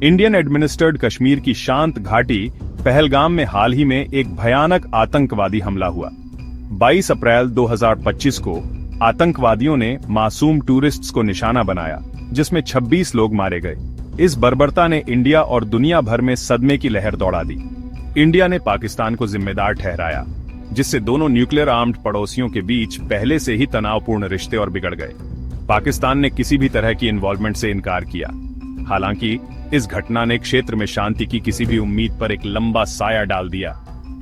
Indian administered Kashmir की शांत घाटी पहलगाम में हाल ही में एक भयानक आतंकवादी हमला हुआ। 22 अप्रैल 2025 को आतंकवादियों ने मासूम टूरिस्ट्स को निशाना बनाया, जिसमें 26 लोग मारे गए। इस बर्बरता ने इंडिया और दुनिया भर में सदमे की लहर दौड़ा दी। इंडिया ने पाकिस्तान को जिम्मेदार ठहराया, जिससे दोनों न्यूक्लियर आर्म्ड पड़ोसियों के बीच पहले से ही तनावपूर्ण रिश्ते और बिगड़ गए। पाकिस्तान ने किसी भी तरह की इन्वॉल्वमेंट से इनकार किया। हालांकि इस घटना ने क्षेत्र में शांति की किसी भी उम्मीद पर एक लंबा साया डाल दिया।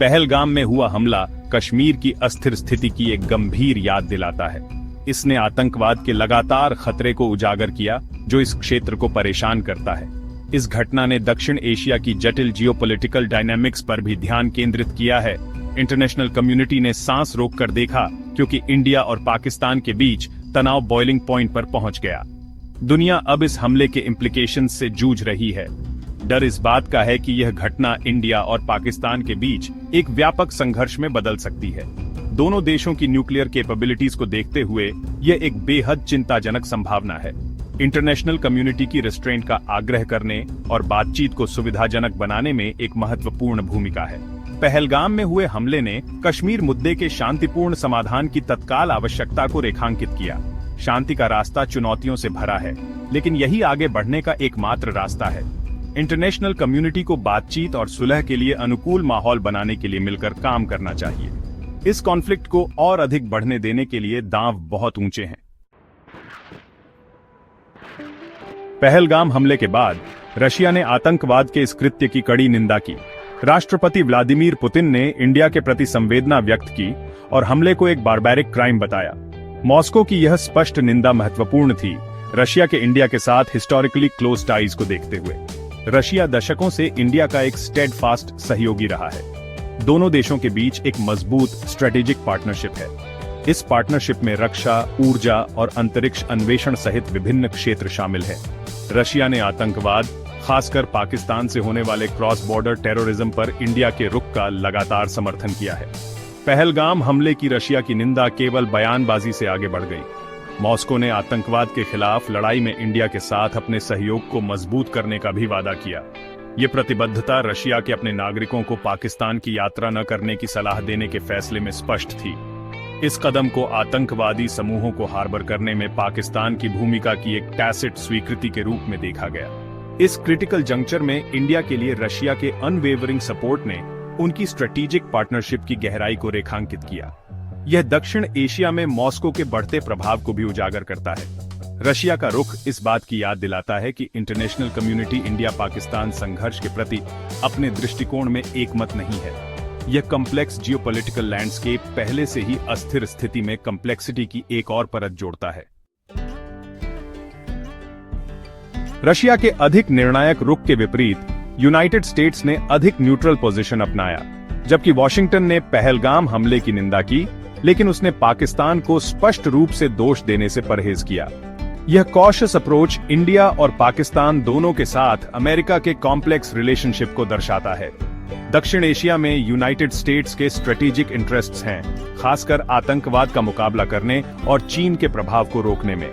पहलगाम में हुआ हमला कश्मीर की अस्थिर स्थिति की एक गंभीर याद दिलाता है। इसने आतंकवाद के लगातार खतरे को उजागर किया, जो इस क्षेत्र को परेशान करता है। इस घटना ने दक्षिण एशिया की जटिल जियोपॉलिटिकल डायनामिक्स पर भी ध्यान केंद्रित किया है। इंटरनेशनल कम्युनिटी ने सांस रोककर देखा, क्योंकि इंडिया और पाकिस्तान के बीच तनाव बॉइलिंग पॉइंट पर पहुंच गया। दुनिया अब इस हमले के इम्प्लीकेशंस से जूझ रही है। डर इस बात का है कि यह घटना इंडिया और पाकिस्तान के बीच एक व्यापक संघर्ष में बदल सकती है। दोनों देशों की न्यूक्लियर कैपेबिलिटीज को देखते हुए यह एक बेहद चिंताजनक संभावना है। इंटरनेशनल कम्युनिटी की रेस्ट्रेंट का आग्रह करने और बातचीत को सुविधाजनक बनाने में एक महत्वपूर्ण भूमिका है। पहलगाम में हुए हमले ने कश्मीर मुद्दे के शांतिपूर्ण समाधान की तत्काल आवश्यकता को रेखांकित किया। शांति का रास्ता चुनौतियों से भरा है, लेकिन यही आगे बढ़ने का एकमात्र रास्ता है। इंटरनेशनल कम्युनिटी को बातचीत और सुलह के लिए अनुकूल माहौल बनाने के लिए मिलकर काम करना चाहिए। इस कॉन्फ्लिक्ट को और अधिक बढ़ने देने के लिए दांव बहुत ऊंचे हैं। पहलगाम हमले के बाद रशिया ने आतंकवाद के इस कृत्य की कड़ी निंदा की। राष्ट्रपति व्लादिमीर पुतिन ने इंडिया के प्रति संवेदना व्यक्त की और हमले को एक बारबैरिक क्राइम बताया। मॉस्को की यह स्पष्ट निंदा महत्वपूर्ण थी, रशिया के इंडिया के साथ हिस्टोरिकली क्लोज टाइज को देखते हुए। रशिया दशकों से इंडिया का एक स्टेडफास्ट सहयोगी रहा है। दोनों देशों के बीच एक मजबूत स्ट्रेटेजिक पार्टनरशिप है। इस पार्टनरशिप में रक्षा, ऊर्जा और अंतरिक्ष अन्वेषण सहित विभिन्न क्षेत्र शामिल है। रशिया ने आतंकवाद, खासकर पाकिस्तान से होने वाले क्रॉस बॉर्डर टेररिज्म पर इंडिया के रुख का लगातार समर्थन किया है। पहलगाम हमले की रशिया की निंदा केवल बयानबाजी से आगे बढ़ गई। मॉस्को ने आतंकवाद के खिलाफ लड़ाई में इंडिया के साथ अपने सहयोग को मजबूत करने का भी वादा किया। ये प्रतिबद्धता रशिया के अपने नागरिकों को पाकिस्तान की यात्रा न करने की सलाह देने के फैसले में स्पष्ट थी। इस कदम को आतंकवादी समूहों को हार्बर करने में पाकिस्तान की भूमिका की एक टैसिट स्वीकृति के रूप में देखा गया। इस क्रिटिकल जंक्चर में इंडिया के लिए रशिया के अनवेवरिंग सपोर्ट ने उनकी स्ट्रेटेजिक पार्टनरशिप की गहराई को रेखांकित किया। यह दक्षिण एशिया में मॉस्को के बढ़ते प्रभाव को भी उजागर करता है। रशिया का रुख इस बात की याद दिलाता है कि इंटरनेशनल कम्युनिटी इंडिया पाकिस्तान संघर्ष के प्रति अपने दृष्टिकोण में एकमत नहीं है। यह कॉम्प्लेक्स जियोपॉलिटिकल लैंडस्केप पहले से ही अस्थिर स्थिति में कॉम्प्लेक्सिटी की एक और परत जोड़ता है। रशिया के अधिक निर्णायक रुख के विपरीत यूनाइटेड स्टेट्स ने अधिक न्यूट्रल पोजीशन अपनाया। जबकि वॉशिंगटन ने पहलगाम हमले की निंदा की, लेकिन उसने पाकिस्तान को स्पष्ट रूप से दोष देने से परहेज किया। यह कॉशियस अप्रोच इंडिया और पाकिस्तान दोनों के साथ अमेरिका के कॉम्प्लेक्स रिलेशनशिप को दर्शाता है। दक्षिण एशिया में यूनाइटेड स्टेट्स के स्ट्रेटेजिक इंटरेस्ट्स हैं, खासकर आतंकवाद का मुकाबला करने और चीन के प्रभाव को रोकने में।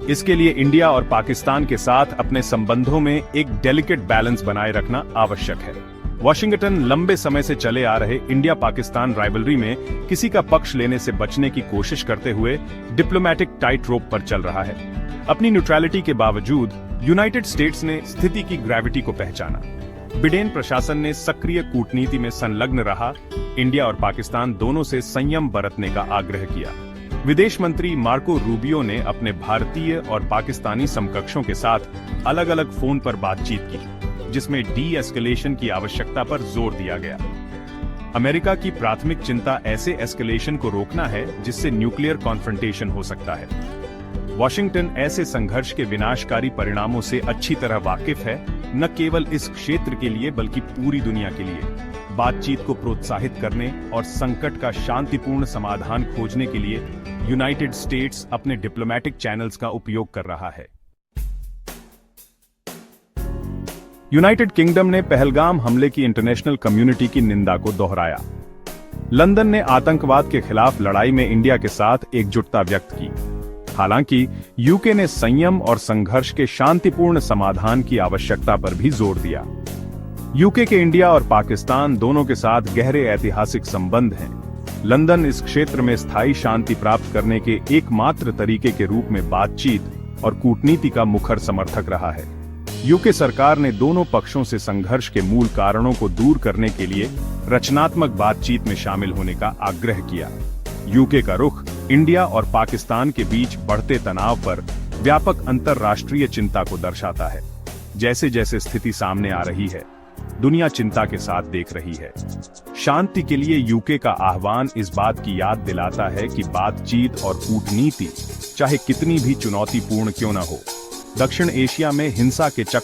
इसके लिए इंडिया और पाकिस्तान के साथ अपने संबंधों में एक डेलिकेट बैलेंस बनाए रखना आवश्यक है। वॉशिंगटन लंबे समय से चले आ रहे इंडिया पाकिस्तान राइवलरी में किसी का पक्ष लेने से बचने की कोशिश करते हुए डिप्लोमैटिक टाइट रोप पर चल रहा है। अपनी न्यूट्रलिटी के बावजूद यूनाइटेड स्टेट्स ने स्थिति की ग्रेविटी को पहचाना। बिडेन प्रशासन ने सक्रिय कूटनीति में संलग्न रहा, इंडिया और पाकिस्तान दोनों से संयम बरतने का आग्रह किया। विदेश मंत्री मार्को रूबियो ने अपने भारतीय और पाकिस्तानी समकक्षों के साथ अलग अलग फोन पर बातचीत की, जिसमें डी एस्केलेशन की आवश्यकता पर जोर दिया गया। अमेरिका की प्राथमिक चिंता ऐसे एस्केलेशन को रोकना है जिससे न्यूक्लियर कॉन्फ्रंटेशन हो सकता है। वॉशिंगटन ऐसे संघर्ष के विनाशकारी परिणामों से अच्छी तरह वाकिफ है, न केवल इस क्षेत्र के लिए बल्कि पूरी दुनिया के लिए। बातचीत को प्रोत्साहित करने और संकट का शांतिपूर्ण समाधान खोजने के लिए यूनाइटेड स्टेट्स अपने डिप्लोमैटिक चैनल्स का उपयोग कर रहा है। यूनाइटेड किंगडम ने पहलगाम हमले की इंटरनेशनल कम्युनिटी की निंदा को दोहराया। लंदन ने आतंकवाद के खिलाफ लड़ाई में इंडिया के साथ एकजुटता व्यक्त की। हालांकि यूके ने संयम और संघर्ष के शांतिपूर्ण समाधान की आवश्यकता पर भी जोर दिया। यूके के इंडिया और पाकिस्तान दोनों के साथ गहरे ऐतिहासिक संबंध हैं। लंदन इस क्षेत्र में स्थायी शांति प्राप्त करने के एकमात्र तरीके के रूप में बातचीत और कूटनीति का मुखर समर्थक रहा है। यूके सरकार ने दोनों पक्षों से संघर्ष के मूल कारणों को दूर करने के लिए रचनात्मक बातचीत में शामिल होने का आग्रह किया। यूके का रुख इंडिया और पाकिस्तान के बीच बढ़ते तनाव पर व्यापक अंतर्राष्ट्रीय चिंता को दर्शाता है। जैसे जैसे स्थिति सामने आ रही है, दुनिया चिंता के साथ देख रही है। शांति के लिए यूके का आह्वान इस बात की याद दिलाता है कि बातचीत और कूटनीति चाहे कितनी भी चुनौतीपूर्ण क्यों न हो, दक्षिण एशिया में हिंसा के चक्र